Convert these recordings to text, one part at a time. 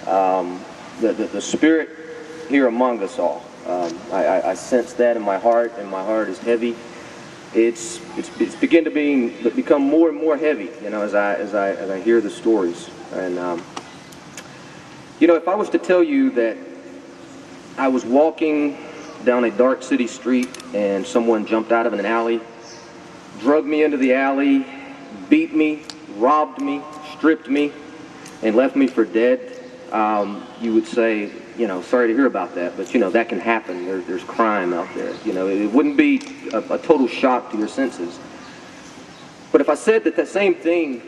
the spirit here among us all. I sense that in my heart, and my heart is heavy. It's begin to become more and more heavy, you know, as I hear the stories. And you know, if I was to tell you that I was walking down a dark city street and someone jumped out of an alley, drugged me into the alley, beat me, robbed me, stripped me, and left me for dead, you would say, you know, sorry to hear about that, but you know, that can happen. There's crime out there. You know, it wouldn't be a total shock to your senses. But if I said that that same thing,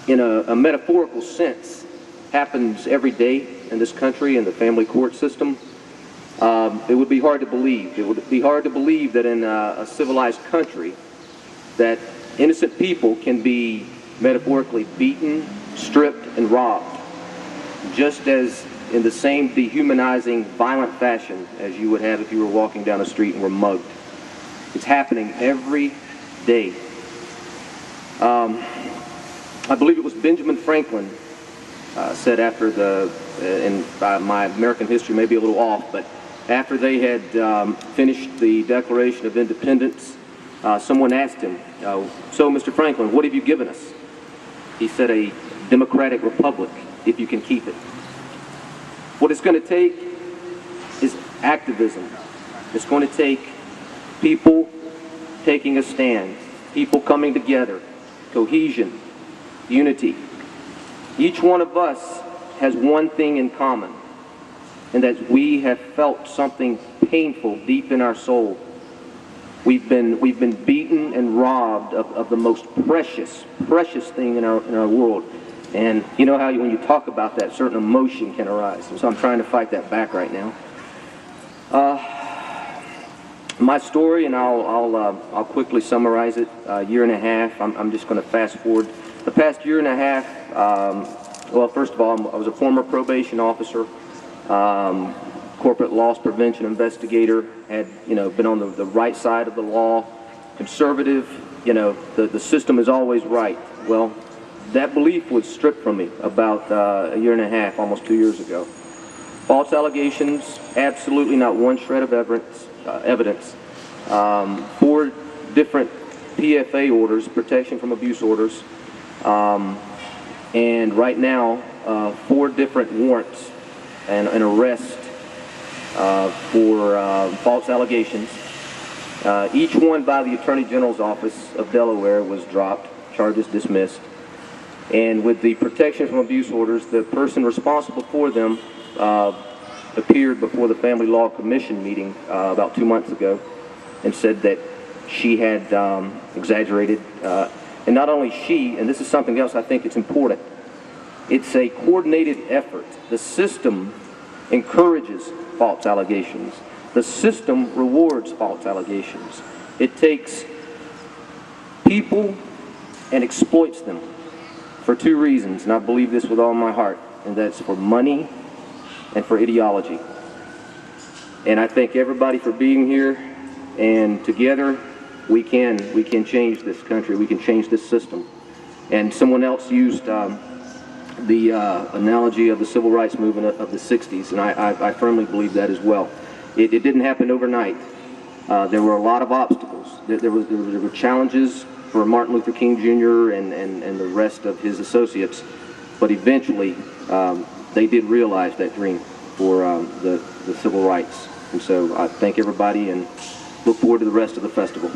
in a metaphorical sense, happens every day in this country in the family court system, it would be hard to believe. It would be hard to believe that in a civilized country that innocent people can be metaphorically beaten, stripped, and robbed, just as in the same dehumanizing, violent fashion as you would have if you were walking down the street and were mugged. It's happening every day. I believe it was Benjamin Franklin said after my American history may be a little off, but after they had finished the Declaration of Independence, someone asked him, so Mr. Franklin, what have you given us? He said, a democratic republic, if you can keep it. What it's going to take is activism. It's going to take people taking a stand, people coming together, cohesion, unity. Each one of us has one thing in common, and that we have felt something painful deep in our soul. We've been beaten and robbed of the most precious thing in our world. And you know how when you talk about that, certain emotion can arise. And so I'm trying to fight that back right now. My story, and I'll quickly summarize it. A year and a half. I'm just going to fast forward. The past year and a half. Well, first of all, I was a former probation officer, corporate loss prevention investigator. Had been on the right side of the law, conservative. The system is always right. Well, that belief was stripped from me about a year and a half, almost 2 years ago. False allegations, absolutely not one shred of evidence. 4 different PFA orders, protection from abuse orders, and right now 4 different warrants and an arrest for false allegations. Each one by the Attorney General's Office of Delaware was dropped, charges dismissed. And with the protection from abuse orders, the person responsible for them appeared before the Family Law Commission meeting about 2 months ago and said that she had exaggerated. And not only she, and this is something else I think it's important, it's a coordinated effort. The system encourages false allegations. The system rewards false allegations. It takes people and exploits them for 2 reasons, and I believe this with all my heart, and that's for money and for ideology. And I thank everybody for being here, and together we can change this country, we can change this system. And someone else used the analogy of the civil rights movement of the 60s, and I firmly believe that as well. It didn't happen overnight. There were a lot of obstacles. There were challenges for Martin Luther King Jr. and the rest of his associates, but eventually they did realize that dream for the civil rights. And so I thank everybody and look forward to the rest of the festival.